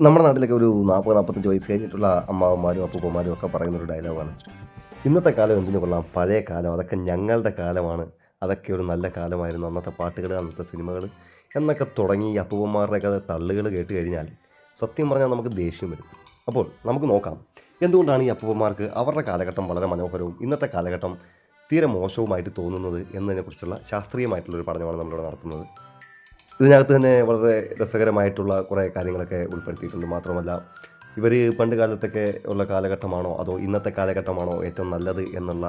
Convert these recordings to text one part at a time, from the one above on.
നമ്മുടെ നാട്ടിലൊക്കെ ഒരു 40-45 വയസ്സ് കഴിഞ്ഞിട്ടുള്ള അമ്മാവന്മാരും അപ്പൂപ്പന്മാരും ഒക്കെ പറയുന്നൊരു ഡയലോഗാണ്. ഇന്നത്തെ കാലം എന്തിനു കൊള്ളാം, പഴയ കാലം അതൊക്കെ ഞങ്ങളുടെ കാലമാണ്, അതൊക്കെ ഒരു നല്ല കാലമായിരുന്നു, അന്നത്തെ പാട്ടുകൾ, അന്നത്തെ സിനിമകൾ എന്നൊക്കെ തുടങ്ങി ഈ അപ്പൂപ്പന്മാരുടെയൊക്കെ തള്ളുകൾ കേട്ട് കഴിഞ്ഞാൽ സത്യം പറഞ്ഞാൽ നമുക്ക് ദേഷ്യം വരും. അപ്പോൾ നമുക്ക് നോക്കാം, എന്തുകൊണ്ടാണ് ഈ അപ്പൂപ്പന്മാർക്ക് അവരുടെ കാലഘട്ടം വളരെ മനോഹരവും ഇന്നത്തെ കാലഘട്ടം തീരെ മോശവുമായിട്ട് തോന്നുന്നത് എന്നതിനെക്കുറിച്ചുള്ള ശാസ്ത്രീയമായിട്ടുള്ളൊരു പഠനമാണ് നമ്മളിവിടെ നടത്തുന്നത്. ഇതിനകത്ത് തന്നെ വളരെ രസകരമായിട്ടുള്ള കുറേ കാര്യങ്ങളൊക്കെ ഉൾപ്പെടുത്തിയിട്ടുണ്ട്. മാത്രമല്ല, ഇവർ പണ്ട് കാലത്തൊക്കെ ഉള്ള കാലഘട്ടമാണോ അതോ ഇന്നത്തെ കാലഘട്ടമാണോ ഏറ്റവും നല്ലത് എന്നുള്ള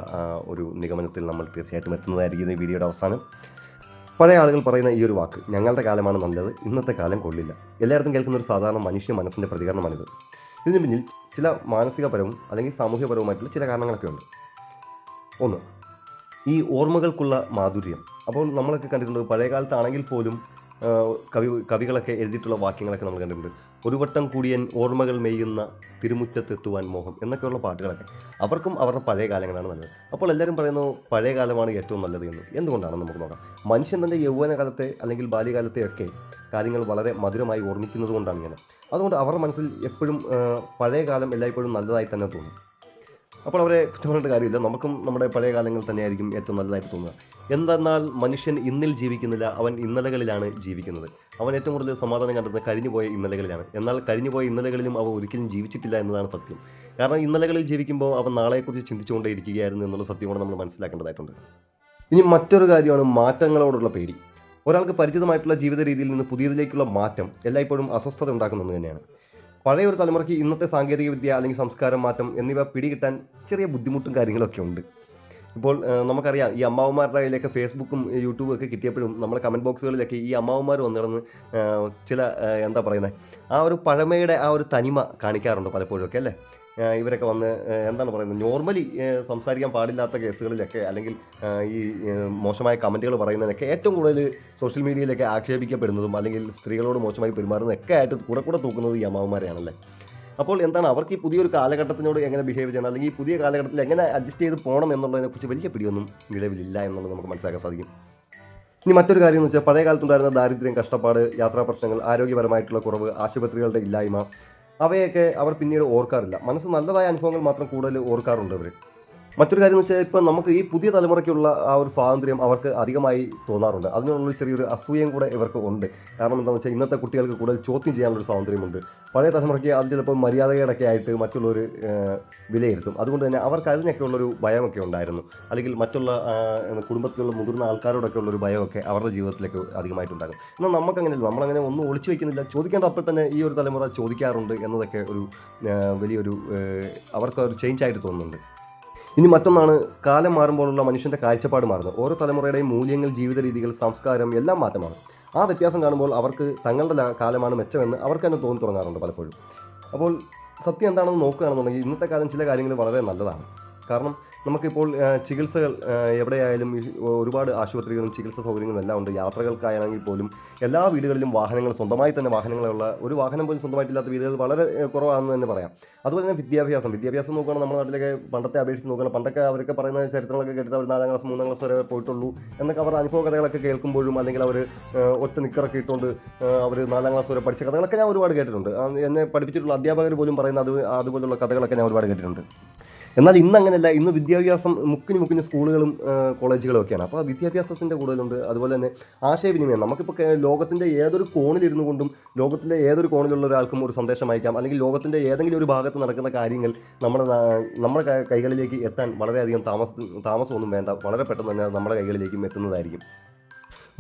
ഒരു നിഗമനത്തിൽ നമ്മൾ തീർച്ചയായിട്ടും എത്തുന്നതായിരിക്കും ഈ വീഡിയോയുടെ അവസാനം. പഴയ ആളുകൾ പറയുന്ന ഈ ഒരു വാക്ക്, ഞങ്ങളുടെ കാലമാണ് നല്ലത്, ഇന്നത്തെ കാലം കൊള്ളില്ല, എല്ലായിടത്തും കേൾക്കുന്ന ഒരു സാധാരണ മനുഷ്യ മനസ്സിൻ്റെ പ്രതികരണമാണിത്. ഇതിന് പിന്നിൽ ചില മാനസികപരവും അല്ലെങ്കിൽ സാമൂഹ്യപരവുമായിട്ടുള്ള ചില കാരണങ്ങളൊക്കെ ഉണ്ട്. ഒന്ന്, ഈ ഓർമ്മകൾക്കുള്ള മാധുര്യം. അപ്പോൾ നമ്മളൊക്കെ കണ്ടിട്ടുണ്ട്, പഴയ കാലത്താണെങ്കിൽ പോലും കവികളൊക്കെ എഴുതിയിട്ടുള്ള വാക്യങ്ങളൊക്കെ നമ്മൾ കണ്ടിട്ടുണ്ട്. ഒരു വട്ടം കൂടിയൻ ഓർമ്മകൾ മെയ്യുന്ന തിരുമുറ്റത്തെത്തുവാൻ മോഹം എന്നൊക്കെയുള്ള പാട്ടുകളൊക്കെ അവർക്കും അവരുടെ പഴയ കാലങ്ങളാണ് നല്ലത്. അപ്പോൾ എല്ലാവരും പറയുന്നു പഴയ കാലമാണ് ഏറ്റവും നല്ലത് എന്ന്. എന്തുകൊണ്ടാണെന്ന് നമുക്ക് നോക്കാം. മനുഷ്യൻ തൻ്റെ യൗവനകാലത്തെ അല്ലെങ്കിൽ ബാല്യകാലത്തെയൊക്കെ കാര്യങ്ങൾ വളരെ മധുരമായി ഓർമ്മിക്കുന്നത് കൊണ്ടാണ് ഇങ്ങനെ. അതുകൊണ്ട് അവരുടെ മനസ്സിൽ എപ്പോഴും പഴയ കാലം എല്ലായ്പ്പോഴും നല്ലതായി തന്നെ തോന്നും. അപ്പോൾ അവരെ കുറ്റം പറഞ്ഞിട്ട് കാര്യമില്ല, നമുക്കും നമ്മുടെ പഴയ കാലങ്ങൾ തന്നെയായിരിക്കും ഏറ്റവും നല്ലതായിട്ട് തോന്നുക. എന്തെന്നാൽ മനുഷ്യൻ ഇന്നിൽ ജീവിക്കുന്നില്ല, അവൻ ഇന്നലകളിലാണ് ജീവിക്കുന്നത്. അവൻ ഏറ്റവും കൂടുതൽ സമാധാനം കണ്ടെത്തുന്നത് കഴിഞ്ഞുപോയ ഇന്നലകളിലാണ്. എന്നാൽ കഴിഞ്ഞുപോയ ഇന്നലകളിലും അവൻ ഒരിക്കലും ജീവിച്ചിട്ടില്ല എന്നതാണ് സത്യം. കാരണം ഇന്നലകളിൽ ജീവിക്കുമ്പോൾ അവൻ നാളെക്കുറിച്ച് ചിന്തിച്ചുകൊണ്ടേ ഇരിക്കുകയായിരുന്നു എന്നുള്ള സത്യം കൂടെ നമ്മൾ മനസ്സിലാക്കേണ്ടതായിട്ടുണ്ട്. ഇനി മറ്റൊരു കാര്യമാണ് മാറ്റങ്ങളോടുള്ള പേടി. ഒരാൾക്ക് പരിചിതമായിട്ടുള്ള ജീവിത രീതിയിൽ നിന്ന് പുതിയതിലേക്കുള്ള മാറ്റം എല്ലായ്പ്പോഴും അസ്വസ്ഥത ഉണ്ടാക്കുന്നത് തന്നെയാണ്. പഴയ ഒരു തലമുറയ്ക്ക് ഇന്നത്തെ സാങ്കേതികവിദ്യ അല്ലെങ്കിൽ സംസ്കാരം മാറ്റം എന്നിവ പിടികിട്ടാൻ ചെറിയ ബുദ്ധിമുട്ടും കാര്യങ്ങളൊക്കെ ഉണ്ട്. ഇപ്പോൾ നമുക്കറിയാം, ഈ അമ്മാവന്മാരുടെ കയ്യിലൊക്കെ ഫേസ്ബുക്കും യൂട്യൂബും ഒക്കെ കിട്ടിയപ്പോഴും നമ്മുടെ കമൻറ്റ് ബോക്സുകളിലൊക്കെ ഈ അമ്മാവന്മാർ വന്നിടന്ന് ചില എന്താ പറയുന്നത്, ആ ഒരു പഴമയുടെ ആ ഒരു തനിമ കാണിക്കാറുണ്ട് പലപ്പോഴും ഒക്കെ അല്ലേ. ഇവരൊക്കെ വന്ന് എന്താണ് പറയുന്നത്, നോർമലി സംസാരിക്കാൻ പാടില്ലാത്ത കേസുകളിലൊക്കെ അല്ലെങ്കിൽ ഈ മോശമായ കമൻറ്റുകൾ പറയുന്നതിനൊക്കെ ഏറ്റവും കൂടുതൽ സോഷ്യൽ മീഡിയയിലൊക്കെ ആക്ഷേപിക്കപ്പെടുന്നതും അല്ലെങ്കിൽ സ്ത്രീകളോട് മോശമായി പെരുമാറുന്നതൊക്കെ ആയിട്ട് കൂടെ തൂക്കുന്നത് ഈ അമ്മാവന്മാരെയാണല്ലേ. അപ്പോൾ എന്താണ്, അവർക്ക് ഈ പുതിയൊരു കാലഘട്ടത്തിനോട് എങ്ങനെ ബിഹേവ് ചെയ്യണം അല്ലെങ്കിൽ ഈ പുതിയ കാലഘട്ടത്തിൽ എങ്ങനെ അഡ്ജസ്റ്റ് ചെയ്ത് പോകണം എന്നുള്ളതിനെക്കുറിച്ച് വലിയ പിടിയൊന്നും നിലവിലില്ല എന്നുള്ളത് നമുക്ക് മനസ്സിലാക്കാൻ സാധിക്കും. ഇനി മറ്റൊരു കാര്യം എന്ന് വെച്ചാൽ, പഴയ കാലത്തുണ്ടായിരുന്ന ദാരിദ്ര്യം, കഷ്ടപ്പാട്, യാത്രാ പ്രശ്നങ്ങൾ, ആരോഗ്യപരമായിട്ടുള്ള കുറവ്, ആശുപത്രികളുടെ ഇല്ലായ്മ, അവയൊക്കെ അവർ പിന്നീട് ഓർക്കാറില്ല. മനസ്സ് നല്ലതായ അനുഭവങ്ങൾ മാത്രം കൂടുതൽ ഓർക്കാറുണ്ട് അവർ. മറ്റൊരു കാര്യം എന്ന് വെച്ചാൽ, ഇപ്പം നമുക്ക് ഈ പുതിയ തലമുറയ്ക്കുള്ള ആ ഒരു സ്വാതന്ത്ര്യം അവർക്ക് അധികമായി തോന്നാറുണ്ട്. അതിനുള്ള ചെറിയൊരു അസൂയയും കൂടെ ഇവർക്ക് ഉണ്ട്. കാരണം എന്താണെന്ന് വെച്ചാൽ, ഇന്നത്തെ കുട്ടികൾക്ക് കൂടുതൽ ചോദ്യം ചെയ്യാനുള്ളൊരു സ്വാതന്ത്ര്യമുണ്ട്. പഴയ തലമുറയ്ക്ക് അത് ചിലപ്പോൾ മര്യാദകേടൊക്കെ ആയിട്ട് മറ്റുള്ളവർ വിലയിരുത്തും. അതുകൊണ്ട് തന്നെ അവർക്ക് അതിനൊക്കെ ഉള്ളൊരു ഭയമൊക്കെ ഉണ്ടായിരുന്നു. അല്ലെങ്കിൽ മറ്റുള്ള കുടുംബത്തിലുള്ള മുതിർന്ന ആൾക്കാരോടൊക്കെ ഉള്ളൊരു ഭയമൊക്കെ അവരുടെ ജീവിതത്തിലേക്ക് അധികമായിട്ടുണ്ടാകും. എന്നാൽ നമുക്കങ്ങനെയല്ല, നമ്മളങ്ങനെ ഒന്നും ഒളിച്ചു വയ്ക്കുന്നില്ല. ചോദിക്കേണ്ട അപ്പോൾ തന്നെ ഈ ഒരു തലമുറ ചോദിക്കാറുണ്ട് എന്നതൊക്കെ ഒരു വലിയൊരു അവർക്ക് ഒരു ചേഞ്ച് ആയിട്ട് തോന്നുന്നുണ്ട്. ഇനി മറ്റൊന്നാണ്, കാലം മാറുമ്പോഴുള്ള മനുഷ്യൻ്റെ കാഴ്ചപ്പാട് മാറുന്നത്. ഓരോ തലമുറയുടെയും മൂല്യങ്ങൾ, ജീവിത രീതികൾ, സംസ്കാരം എല്ലാം മാറ്റമാണ്. ആ വ്യത്യാസം കാണുമ്പോൾ അവർക്ക് തങ്ങളുടെ കാലമാണ് മെച്ചമെന്ന് അവർക്ക് തന്നെ തോന്നി തുടങ്ങാറുണ്ട് പലപ്പോഴും. അപ്പോൾ സത്യം എന്താണെന്ന് നോക്കുകയാണെന്നുണ്ടെങ്കിൽ ഇന്നത്തെ കാലം ചില കാര്യങ്ങൾ വളരെ നല്ലതാണ്. കാരണം നമുക്കിപ്പോൾ ചികിത്സകൾ എവിടെയായാലും ഒരുപാട് ആശുപത്രികളും ചികിത്സാ സൗകര്യങ്ങളും എല്ലാം ഉണ്ട്. യാത്രകൾക്കാണെങ്കിൽ പോലും എല്ലാ വീടുകളിലും വാഹനങ്ങൾ, സ്വന്തമായി തന്നെ വാഹനങ്ങളുള്ള, ഒരു വാഹനം പോലും സ്വന്തമായിട്ടില്ലാത്ത വീടുകൾ വളരെ കുറവാണെന്ന് തന്നെ പറയാം. അതുപോലെ തന്നെ വിദ്യാഭ്യാസം നോക്കുകയാണെങ്കിൽ നമ്മുടെ നാട്ടിലൊക്കെ പണ്ടത്തെ അപേക്ഷിച്ച് നോക്കുകയാണെങ്കിൽ, പണ്ടൊക്കെ അവരൊക്കെ പറയുന്ന ചരിത്രങ്ങളൊക്കെ കേട്ടിട്ട് അവർ 4ാം ക്ലാസ് 3ാം ക്ലാസ് വരെ പോയിട്ടുള്ളൂ എന്നൊക്കെ അവർ അനുഭവ കഥകളൊക്കെ കേൾക്കുമ്പോഴും, അല്ലെങ്കിൽ അവർ ഒറ്റ നിക്കറൊക്കെ ഇട്ടുകൊണ്ട് അവർ 4ാം ക്ലാസ് വരെ പഠിച്ച കഥകളൊക്കെ ഞാൻ ഒരുപാട് കേട്ടിട്ടുണ്ട്. എന്നെ പഠിപ്പിച്ചിട്ടുള്ള അധ്യാപകർ പോലും പറയുന്ന അതുപോലുള്ള കഥകളൊക്കെ ഞാൻ ഒരുപാട് കേട്ടിട്ടുണ്ട്. എന്നാൽ ഇന്ന് അങ്ങനെയല്ല. ഇന്ന് വിദ്യാഭ്യാസം മുക്കിന് സ്കൂളുകളും കോളേജുകളും ഒക്കെയാണ്. അപ്പോൾ വിദ്യാഭ്യാസത്തിൻ്റെ കൂടുതലുണ്ട്. അതുപോലെ തന്നെ ആശയവിനിമയം, നമുക്കിപ്പോൾ ലോകത്തിൻ്റെ ഏതൊരു കോണിലിരുന്നു കൊണ്ടും ലോകത്തിൻ്റെ ഏതൊരു കോണിലുള്ള ഒരാൾക്കും ഒരു സന്ദേശം അയക്കാം. അല്ലെങ്കിൽ ലോകത്തിൻ്റെ ഏതെങ്കിലും ഒരു ഭാഗത്ത് നടക്കുന്ന കാര്യങ്ങൾ നമ്മുടെ കൈകളിലേക്ക് എത്താൻ വളരെയധികം താമസമൊന്നും വേണ്ട. വളരെ പെട്ടെന്ന് തന്നെ നമ്മുടെ കൈകളിലേക്കും എത്തുന്നതായിരിക്കും.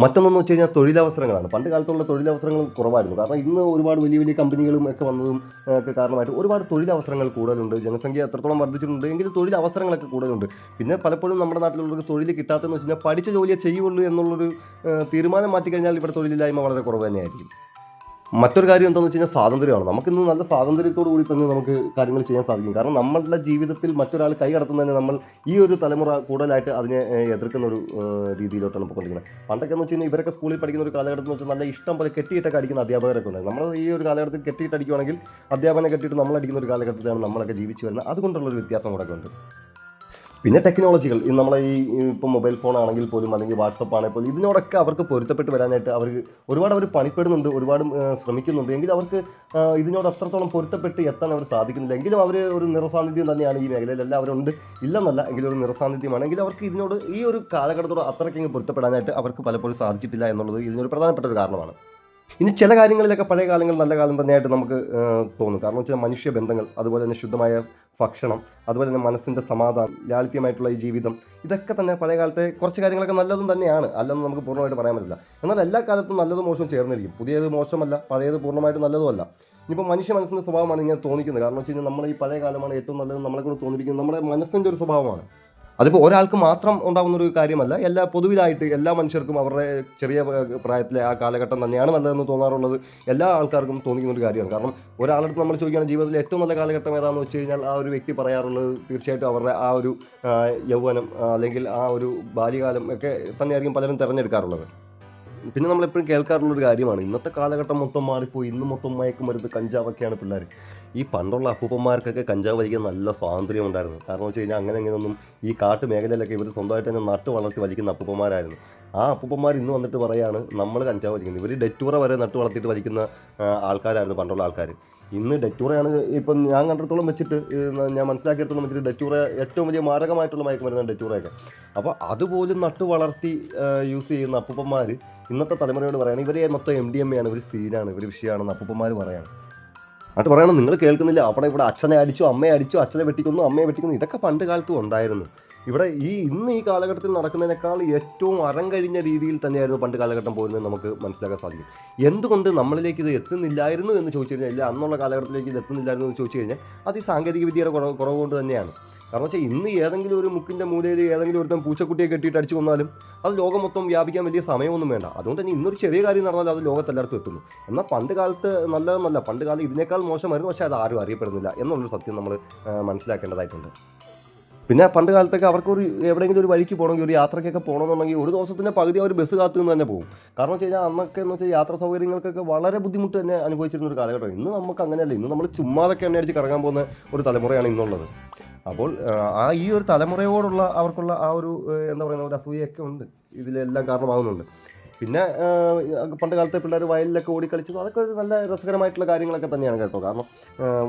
മറ്റൊന്നെന്ന് വെച്ച് കഴിഞ്ഞാൽ തൊഴിലവസരങ്ങളാണ്. പണ്ട് കാലത്തുള്ള തൊഴിലവസരങ്ങൾ കുറവായിരുന്നു. കാരണം ഇന്ന് ഒരുപാട് വലിയ കമ്പനികളും ഒക്കെ വന്നതും ഒക്കെ കാരണമായിട്ട് ഒരുപാട് തൊഴിലവസരങ്ങൾ കൂടുതലുണ്ട്. ജനസംഖ്യ എത്രത്തോളം വർദ്ധിച്ചിട്ടുണ്ട് എങ്കിൽ തൊഴിലവസരങ്ങളൊക്കെ കൂടുതലുണ്ട്. പിന്നെ പലപ്പോഴും നമ്മുടെ നാട്ടിലുള്ളവർക്ക് തൊഴിൽ കിട്ടാത്തതെന്ന് വെച്ച് കഴിഞ്ഞാൽ, പഠിച്ച ജോലിയെ ചെയ്യുള്ളൂ എന്നുള്ളൊരു തീരുമാനം മാറ്റിക്കഴിഞ്ഞാൽ ഇവിടെ തൊഴിലില്ലായ്മ വളരെ കുറവ് തന്നെയായിരിക്കും. മറ്റൊരു കാര്യം എന്താണെന്ന് വെച്ച് കഴിഞ്ഞാൽ സ്വാതന്ത്ര്യമാണ്. നമുക്കിന്ന് നല്ല സ്വാതന്ത്ര്യത്തോടു കൂടി തന്നെ നമുക്ക് കാര്യങ്ങൾ ചെയ്യാൻ സാധിക്കും. കാരണം നമ്മളുടെ ജീവിതത്തിൽ മറ്റൊരാൾ കൈ കടത്തുന്നതിന് നമ്മൾ ഈ ഒരു തലമുറ കൂടുതലായിട്ട് അതിനെ എതിർക്കുന്ന ഒരു രീതിയിലോട്ടാണ് പോയിക്കൊണ്ടിരിക്കുന്നത്. പണ്ടൊക്കെ എന്ന് വെച്ച് കഴിഞ്ഞാൽ ഇവരൊക്കെ സ്കൂളിൽ പഠിക്കുന്ന ഒരു കാലഘട്ടത്തിൽ വെച്ചാൽ നല്ല ഇഷ്ടം പോലെ കെട്ടിയിട്ടൊക്കെ അടിക്കുന്ന അധ്യാപകരൊക്കെ ഉണ്ട്. നമ്മൾ ഈ ഒരു കാലഘട്ടത്തിൽ കെട്ടിയിട്ടടിക്കുകയാണെങ്കിൽ അധ്യാപനം കെട്ടിയിട്ട് നമ്മളടിക്കുന്ന ഒരു കാലഘട്ടത്തിലാണ് നമ്മളൊക്കെ ജീവിച്ചു വരുന്നത്. അതുകൊണ്ടുള്ളൊരു വ്യത്യാസം കൂടെ ഉണ്ട്. പിന്നെ ടെക്നോളജികൾ നമ്മളെ ഇപ്പോൾ മൊബൈൽ ഫോൺ ആണെങ്കിൽ പോലും അല്ലെങ്കിൽ വാട്സപ്പ് ആണെങ്കിൽ പോലും ഇതിനോടൊക്കെ അവർക്ക് പൊരുത്തപ്പെട്ട് വരാനായിട്ട് അവർ പണിപ്പെടുന്നുണ്ട്, ഒരുപാട് ശ്രമിക്കുന്നുണ്ട്. എങ്കിലും അവർക്ക് ഇതിനോട് അത്രത്തോളം പൊരുത്തപ്പെട്ട് എത്താൻ അവർ സാധിക്കുന്നില്ല. എങ്കിലും അവർ ഒരു നിറസാന്നിധ്യം തന്നെയാണ് ഈ മേഖലയിൽ. എല്ലാവരും ഉണ്ട്, ഇല്ലെന്നല്ല, എങ്കിലും ഒരു നിറസാന്നിധ്യമാണ്. എങ്കിലും അവർക്ക് ഇതിനോട് ഈ ഒരു കാലഘട്ടത്തോട് അത്രയ്ക്ക് പൊരുത്തപ്പെടാനായിട്ട് അവർക്ക് പലപ്പോഴും സാധിച്ചിട്ടില്ല എന്നുള്ളത് ഇതിനൊരു പ്രധാനപ്പെട്ട ഒരു കാരണമാണ്. ഇനി ചില കാര്യങ്ങളിലൊക്കെ പഴയ കാലങ്ങൾ നല്ല കാലം തന്നെയായിട്ട് നമുക്ക് തോന്നും. കാരണം വെച്ചാൽ മനുഷ്യ ബന്ധങ്ങൾ, അതുപോലെ തന്നെ ശുദ്ധമായ ഭക്ഷണം, അതുപോലെ തന്നെ മനസ്സിൻ്റെ സമാധാനം, ലാളിത്യമായിട്ടുള്ള ഈ ജീവിതം, ഇതൊക്കെ തന്നെ പഴയ കാലത്തെ കുറച്ച് കാര്യങ്ങളൊക്കെ നല്ലതും തന്നെയാണ്, അല്ലെന്ന് നമുക്ക് പൂർണ്ണമായിട്ട് പറയാൻ പറ്റില്ല. എന്നാൽ എല്ലാ കാലത്തും നല്ലതും മോശവും ചേർന്നിരിക്കും. പുതിയത് മോശമല്ല, പഴയത് പൂർണ്ണമായിട്ട് നല്ലതുമല്ല. ഇനിയിപ്പോൾ മനുഷ്യ മനസ്സിൻ്റെ സ്വഭാവമാണ് ഇങ്ങനെ തോന്നിക്കുന്നത്. കാരണം വെച്ച് കഴിഞ്ഞാൽ നമ്മൾ ഈ പഴയ കാലമാണ് ഏറ്റവും നല്ലത് നമ്മളെ കൂടെ തോന്നിപ്പിക്കുന്നത് നമ്മുടെ മനസ്സിൻ്റെ ഒരു സ്വഭാവമാണ്. അതിപ്പോൾ ഒരാൾക്ക് മാത്രം ഉണ്ടാകുന്നൊരു കാര്യമല്ല, പൊതുവിലായിട്ട് എല്ലാ മനുഷ്യർക്കും അവരുടെ ചെറിയ പ്രായത്തിലെ ആ കാലഘട്ടം തന്നെയാണ് നല്ലതെന്ന് തോന്നാറുള്ളത് എല്ലാ ആൾക്കാർക്കും തോന്നിക്കുന്നൊരു കാര്യമാണ്. കാരണം ഒരാളടുത്ത് നമ്മൾ ചോദിക്കുകയാണ് ജീവിതത്തിലെ ഏറ്റവും നല്ല കാലഘട്ടം ഏതാണെന്ന് വെച്ച് കഴിഞ്ഞാൽ ആ ഒരു വ്യക്തി പറയാറുള്ളത് തീർച്ചയായിട്ടും അവരുടെ ആ ഒരു യൗവനം അല്ലെങ്കിൽ ആ ഒരു ബാല്യകാലം ഒക്കെ തന്നെയായിരിക്കും പലരും തിരഞ്ഞെടുക്കാറുള്ളത്. പിന്നെ നമ്മളെപ്പോഴും കേൾക്കാറുള്ളൊരു കാര്യമാണ്, ഇന്നത്തെ കാലഘട്ടം മൊത്തം മാറിപ്പോയി, ഇന്ന് മൊത്തം മയക്കുമരുന്ന് കഞ്ചാവൊക്കെയാണ് പിള്ളേർ. ഈ പണ്ടുള്ള അപ്പൂപ്പന്മാർക്കൊക്കെ കഞ്ചാവ് വലിക്കാൻ നല്ല സ്വാതന്ത്ര്യം ഉണ്ടായിരുന്നു. കാരണം വെച്ച് കഴിഞ്ഞാൽ അങ്ങനെയൊന്നും ഈ കാട്ടു മേഖലയിലൊക്കെ ഇവർ സ്വന്തമായിട്ട് തന്നെ നട്ട് വളർത്തി വലിക്കുന്ന അപ്പൂപ്പന്മാരായിരുന്നു. ആ അപ്പൂപ്പന്മാർ ഇന്ന് വന്നിട്ട് പറയാണ് നമ്മൾ കഞ്ചാവ് വലിക്കുന്നത്. ഇവർ ഡെറ്റൂറ വരെ നട്ട് വളർത്തിയിട്ട് വലിക്കുന്ന ആൾക്കാരായിരുന്നു പണ്ടുള്ള ആൾക്കാർ. ഇന്ന് ഡെറ്റൂറയാണ് ഇപ്പം ഞാൻ കണ്ടിടത്തോളം വെച്ചിട്ട്, ഞാൻ മനസ്സിലാക്കിയിടത്തോളം വെച്ചിട്ട് ഡെറ്റൂറ ഏറ്റവും വലിയ മാരകമായിട്ടുള്ള മയക്കുമരുന്നാണ് ഡെറ്റൂറയൊക്കെ. അപ്പോൾ അതുപോലും നട്ട് വളർത്തി യൂസ് ചെയ്യുന്ന അപ്പൂപ്പന്മാർ ഇന്നത്തെ തലമുറയോട് പറയുകയാണ് ഇവരെ മൊത്തം MDMA ആണ്, ഇവർ സീനാണ്, ഇവർ വിഷയമാണെന്ന് അപ്പൂപ്പന്മാർ പറയാണ്. എന്നിട്ട് പറയണം നിങ്ങൾ കേൾക്കുന്നില്ല, അവിടെ ഇവിടെ അച്ഛനെ അടിച്ചു, അമ്മയെ അടിച്ചു, അച്ഛനെ വെട്ടിക്കുന്നു, അമ്മയെ വെട്ടിക്കുന്നു. ഇതൊക്കെ പണ്ട് കാലത്തും ഉണ്ടായിരുന്നു. ഇവിടെ ഇന്ന് ഈ കാലഘട്ടത്തിൽ നടക്കുന്നതിനേക്കാൾ ഏറ്റവും അരം കഴിഞ്ഞ രീതിയിൽ തന്നെയായിരുന്നു പണ്ട് കാലഘട്ടം പോകുന്നത് നമുക്ക് മനസ്സിലാക്കാൻ സാധിക്കും. എന്തുകൊണ്ട് നമ്മളിലേക്ക് ഇത് എത്തുന്നില്ലായിരുന്നു എന്ന് ചോദിച്ചു കഴിഞ്ഞാൽ, ഇല്ല അന്നുള്ള കാലഘട്ടത്തിലേക്ക് ഇത് എത്തുന്നില്ലായിരുന്നു എന്ന് ചോദിച്ചു കഴിഞ്ഞാൽ അത് ഈ സാങ്കേതിക വിദ്യയുടെ കുറവ് കൊണ്ട് തന്നെയാണ്. കാരണം വെച്ചാൽ ഇന്ന് ഏതെങ്കിലും ഒരു മുക്കിൻ്റെ മൂലയിൽ ഏതെങ്കിലും ഒരുത്തം പൂച്ചക്കുട്ടിയെ കെട്ടിയിട്ട് അടിച്ചു കൊന്നാലും അത് ലോകം മൊത്തം വ്യാപിക്കാൻ വലിയ സമയമൊന്നും വേണ്ട. അതുകൊണ്ട് തന്നെ ഇന്നൊരു ചെറിയ കാര്യം നടന്നാൽ അത് ലോകത്തെല്ലായിടത്തും എത്തുന്നു. എന്നാൽ പണ്ട് കാലത്ത് നല്ലതെന്നല്ല, പണ്ട് കാലം ഇതിനേക്കാൾ മോശമായിരുന്നു, പക്ഷേ അത് ആരും അറിയപ്പെടുന്നില്ല എന്നുള്ളൊരു സത്യം നമ്മൾ മനസ്സിലാക്കേണ്ടതായിട്ടുണ്ട്. പിന്നെ പണ്ട് കാലത്തൊക്കെ അവർക്ക് എവിടെയെങ്കിലും ഒരു വഴിക്ക് പോകണമെങ്കിൽ, ഒരു യാത്രയ്ക്കൊക്കെ പോകണമെന്നുണ്ടെങ്കിൽ ഒരു ദിവസത്തിൻ്റെ പകുതി അവർ ബസ് കാത്തു നിന്ന് തന്നെ പോകും. കാരണം വെച്ച് കഴിഞ്ഞാൽ അന്നൊക്കെ എന്ന് വെച്ചാൽ യാത്രാ സൗകര്യങ്ങൾക്കൊക്കെ വളരെ ബുദ്ധിമുട്ട് തന്നെ അനുഭവിച്ചിരുന്ന ഒരു കാലഘട്ടം. ഇന്ന് നമുക്ക് അങ്ങനെയല്ല, ഇന്ന് നമ്മൾ ചുമ്മാതൊക്കെ എണ്ണ അടിച്ച് കറങ്ങാൻ പോകുന്ന ഒരു തലമുറയാണ് ഇന്നുള്ളത്. അപ്പോൾ ഈ ഒരു തലമുറയോടുള്ള അവർക്കുള്ള ആ ഒരു എന്താ പറയുന്ന ഒരു അസൂയൊക്കെ ഉണ്ട്, ഇതിലെല്ലാം കാരണമാകുന്നുണ്ട്. പിന്നെ പണ്ട് കാലത്തെ പിള്ളേർ വയലിലൊക്കെ ഓടിക്കളിച്ചതും അതൊക്കെ ഒരു നല്ല രസകരമായിട്ടുള്ള കാര്യങ്ങളൊക്കെ തന്നെയാണ് കേട്ടോ. കാരണം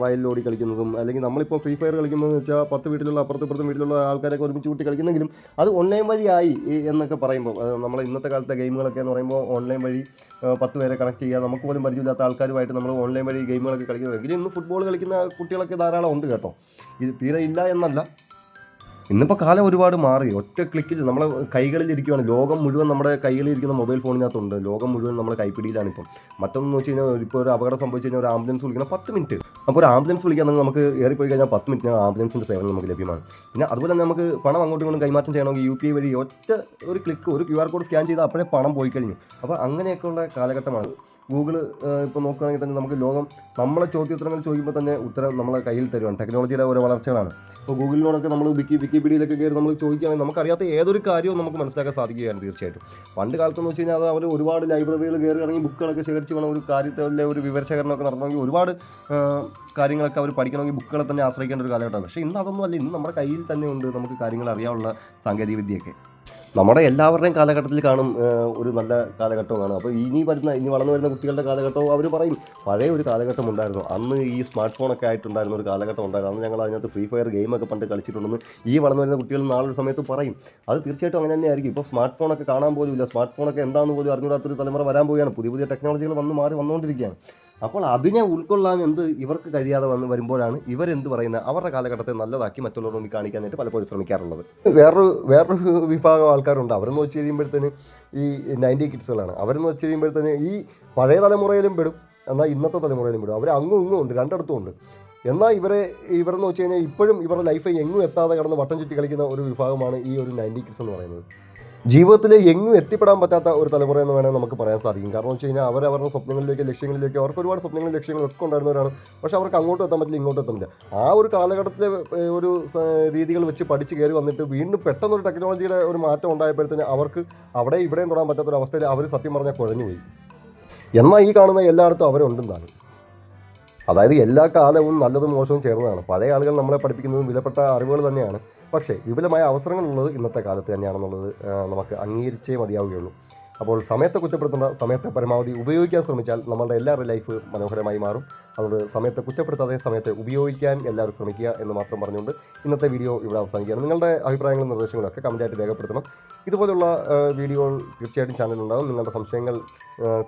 വയലിൽ ഓടിക്കളിക്കുന്നതും അല്ലെങ്കിൽ നമ്മളിപ്പോൾ ഫ്രീ ഫയർ കളിക്കുന്നതെന്ന് വെച്ചാൽ 10 വീട്ടിലുള്ള അപ്പുറത്തും വീട്ടിലുള്ള ആൾക്കാരൊക്കെ ഒരുമിച്ച് കൂട്ടി കളിക്കുന്നെങ്കിലും അത് ഓൺലൈൻ വഴിയായി എന്നൊക്കെ പറയുമ്പോൾ, നമ്മൾ ഇന്നത്തെ കാലത്തെ ഗെയിമുകളൊക്കെ എന്ന് പറയുമ്പോൾ ഓൺലൈൻ വഴി 10 പേരെ കണക്ട് ചെയ്യുക, നമുക്ക് പോലും പരിചയമില്ലാത്ത ആൾക്കാരുമായിട്ട് നമ്മൾ ഓൺലൈൻ വഴി ഗെയിമുകളൊക്കെ കളിക്കുന്നത്. എങ്കിലും ഇന്ന് ഫുട്ബോൾ കളിക്കുന്ന കുട്ടികളൊക്കെ ധാരാളം ഉണ്ട് കേട്ടോ, ഇത് തീരെ ഇല്ല എന്നല്ല. ഇന്നിപ്പോൾ കാലം ഒരുപാട് മാറി. ഒറ്റ ക്ലിക്കിൽ നമ്മളെ കൈകളിലിരിക്കുകയാണ്, ലോകം മുഴുവൻ നമ്മുടെ കൈകളിലിരിക്കുന്ന മൊബൈൽ ഫോണിനകത്തുണ്ട്, ലോകം മുഴുവൻ നമ്മുടെ കൈപ്പിടിയിലാണിപ്പം. മറ്റൊന്ന് വെച്ച് കഴിഞ്ഞാൽ ഇപ്പോൾ ഒരു അപകടം സംഭവിച്ചു കഴിഞ്ഞാൽ ഒരു ആംബുലൻസ് വിളിക്കണം 10 മിനിറ്റ്. അപ്പോൾ ഒരു ആംബുലൻസ് വിളിക്കുകയാണെങ്കിൽ നമുക്ക് ഏറിപ്പോയി കഴിഞ്ഞാൽ 10 മിനിറ്റിന് ആംബുലൻസിൻ്റെ സേവനം നമുക്ക് ലഭ്യമാണ്. പിന്നെ അതുപോലെ തന്നെ നമുക്ക് പണം അങ്ങോട്ടും ഇങ്ങോട്ടും കൈമാറ്റം ചെയ്യണമെങ്കിൽ UPI വഴി ഒറ്റ ഒരു ക്ലിക്ക്, ഒരു QR കോഡ് സ്കാൻ ചെയ്താൽ അപ്പോഴേ പണം പോയി കഴിഞ്ഞു. അപ്പോൾ അങ്ങനെയൊക്കെയുള്ള കാലഘട്ടമാണ്. ഗൂഗിൾ ഇപ്പോൾ നോക്കുകയാണെങ്കിൽ തന്നെ നമുക്ക് ലോകം നമ്മളെ ചോദ്യോത്തരങ്ങൾ ചോദിക്കുമ്പോൾ തന്നെ ഉത്തരം നമ്മളെ കയ്യിൽ തരുവാണ്. ടെക്നോളജിയുടെ ഓരോ വളർച്ചകളാണ്. ഇപ്പോൾ ഗൂഗിളിനോടൊക്കെ നമ്മൾ വിക്കിപീഡിയയിലൊക്കെ കയറി നമ്മൾ ചോദിക്കുകയാണെങ്കിൽ നമുക്കറിയാത്ത ഏതൊരു കാര്യവും നമുക്ക് മനസ്സിലാക്കാൻ സാധിക്കുകയാണ് തീർച്ചയായിട്ടും. പണ്ട് കാലത്തെന്ന് വെച്ച് കഴിഞ്ഞാൽ അത് അവർ ഒരുപാട് ലൈബ്രറികൾ കയറി ഇറങ്ങി ബുക്കുകളൊക്കെ ശേഖരിച്ച് വേണം ഒരു കാര്യത്തിലെ ഒരു വിവരശേഖരണമൊക്കെ നടത്തണമെങ്കിൽ, ഒരുപാട് കാര്യങ്ങളൊക്കെ അവർ പഠിക്കണമെങ്കിൽ ബുക്കുകളെ തന്നെ ആശ്രയിക്കേണ്ട ഒരു കാലഘട്ടമാണ്. പക്ഷേ ഇന്ന് അതൊന്നും അല്ല, ഇന്ന് നമ്മുടെ കയ്യിൽ തന്നെ ഉണ്ട് നമുക്ക് കാര്യങ്ങൾ അറിയാനുള്ള സാങ്കേതിക വിദ്യയൊക്കെ. നമ്മുടെ എല്ലാവരുടെയും കാലഘട്ടത്തിൽ കാണും ഒരു നല്ല കാലഘട്ടമാണ്. അപ്പോൾ ഇനി വളർന്നു വരുന്ന കുട്ടികളുടെ കാലഘട്ടവും അവർ പറയും പഴയ ഒരു കാലഘട്ടം ഉണ്ടായിരുന്നു, അന്ന് ഈ സ്മാർട്ട് ഫോണൊക്കെ ആയിട്ടുണ്ടായിരുന്ന ഒരു കാലഘട്ടം ഉണ്ടായിരുന്നു, അന്ന് ഞങ്ങൾ അതിനകത്ത് ഫ്രീ ഫയർ ഗെയിമൊക്കെ പണ്ട് കളിച്ചിട്ടുണ്ടെന്ന് ഈ വളർന്നു വരുന്ന കുട്ടികൾ നാളൊരു സമയത്ത് പറയും. അത് തീർച്ചയായിട്ടും അങ്ങനെ തന്നെ ആയിരിക്കും. ഇപ്പോൾ സ്മാർട്ട് ഫോണൊക്കെ കാണാൻ പോലും ഇല്ല, സ്മാർട്ട് ഫോണൊക്കെ എന്താണെന്ന് പോലും അറിഞ്ഞുകൂടാത്തൊരു തലമുറ വരാൻ പോവുകയാണ്. പുതിയ ടെക്നോളജികൾ വന്നുകൊണ്ടിരിക്കുകയാണ്. അപ്പോൾ അതിനെ ഉൾക്കൊള്ളാൻ ഇവർക്ക് കഴിയാതെ വരുമ്പോഴാണ് ഇവരെന്ത് പറയുന്നത് അവരുടെ കാലഘട്ടത്തെ നല്ലതാക്കി മറ്റുള്ളവർ മുന്നിൽ കാണിക്കാനായിട്ട് പലപ്പോഴും ശ്രമിക്കാറുള്ളത്. വേറൊരു വിഭാഗം ആൾക്കാരുണ്ട്, അവരെന്ന് വെച്ച് കഴിയുമ്പോഴത്തേന് ഈ 90 കിഡ്സുകളാണ്. അവരെന്ന് വെച്ച് കഴിയുമ്പോഴത്തേന് ഈ പഴയ തലമുറയിലും പെടും, എന്നാൽ ഇന്നത്തെ തലമുറയിലും പെടും. അവർ അങ്ങും ഇങ്ങും ഉണ്ട്, രണ്ടിടത്തും ഉണ്ട്. എന്നാൽ ഇവരെന്ന് വെച്ച് കഴിഞ്ഞാൽ ഇപ്പോഴും ഇവരുടെ ലൈഫ് എങ്ങും എത്താതെ കിടന്ന് വട്ടം ചുറ്റി കളിക്കുന്ന ഒരു വിഭാഗമാണ് ഈ ഒരു 90 കിഡ്സ് എന്ന് പറയുന്നത്. ജീവിതത്തിൽ എങ്ങും എത്തിപ്പെടാൻ പറ്റാത്ത ഒരു തലമുറ എന്ന് വേണമെങ്കിൽ നമുക്ക് പറയാൻ സാധിക്കും. കാരണം വെച്ച് കഴിഞ്ഞാൽ അവരവരുടെ സ്വപ്നങ്ങളിലേക്ക്, ലക്ഷ്യങ്ങളിലേക്ക്, അവർക്ക് ഒരുപാട് സ്വപ്നങ്ങളും ലക്ഷ്യങ്ങളൊക്കെ ഉണ്ടായിരുന്നവരാണ്. പക്ഷേ അവർക്ക് അങ്ങോട്ടും എത്താൻ പറ്റില്ല, ഇങ്ങോട്ടും എത്തുന്നില്ല. ആ ഒരു കാലഘട്ടത്തിലെ ഒരു രീതികൾ വെച്ച് പഠിച്ച് കയറി വന്നിട്ട് വീണ്ടും പെട്ടെന്നൊരു ടെക്നോളജിയുടെ ഒരു മാറ്റം ഉണ്ടായപ്പോഴത്തേന് അവർക്ക് അവിടെ ഇവിടെയും തൊടാൻ പറ്റാത്തൊരവസ്ഥയിൽ അവർ സത്യം പറഞ്ഞാൽ കുഴഞ്ഞുപോയി. എന്നാൽ ഈ കാണുന്ന എല്ലായിടത്തും അവരുണ്ടെന്നാണ്. അതായത് എല്ലാ കാലവും നല്ലതും മോശവും ചേർന്നതാണ്. പഴയ ആളുകൾ നമ്മളെ പഠിപ്പിക്കുന്നതും വിലപ്പെട്ട അറിവുകൾ തന്നെയാണ്. പക്ഷേ വിപുലമായ അവസരങ്ങളുള്ളത് ഇന്നത്തെ കാലത്ത് തന്നെയാണെന്നുള്ളത് നമുക്ക് അംഗീകരിച്ചേ മതിയാവുകയുള്ളൂ. അപ്പോൾ സമയത്തെ കുറ്റപ്പെടുത്തേണ്ട, സമയത്തെ പരമാവധി ഉപയോഗിക്കാൻ ശ്രമിച്ചാൽ നമ്മളുടെ എല്ലാവരുടെ ലൈഫ് മനോഹരമായി മാറും. അതുകൊണ്ട് സമയത്തെ കുറ്റപ്പെടുത്താതെ സമയത്തെ ഉപയോഗിക്കാൻ എല്ലാവരും ശ്രമിക്കുക എന്ന് മാത്രം പറഞ്ഞുകൊണ്ട് ഇന്നത്തെ വീഡിയോ ഇവിടെ അവസാനിക്കുകയാണ്. നിങ്ങളുടെ അഭിപ്രായങ്ങളും നിർദ്ദേശങ്ങളും ഒക്കെ കമൻറ്റായിട്ട് രേഖപ്പെടുത്തണം. ഇതുപോലുള്ള വീഡിയോകൾ തീർച്ചയായിട്ടും ചാനലിലുണ്ടാകും. നിങ്ങളുടെ സംശയങ്ങൾ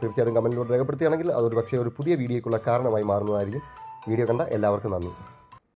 തീർച്ചയായിട്ടും കമൻറ്റിലൂടെ രേഖപ്പെടുത്തുകയാണെങ്കിൽ അതൊരു പക്ഷേ ഒരു പുതിയ വീഡിയോയ്ക്കുള്ള കാരണമായി മാറുന്നതായിരിക്കും. വീഡിയോ കണ്ട എല്ലാവർക്കും നന്ദി.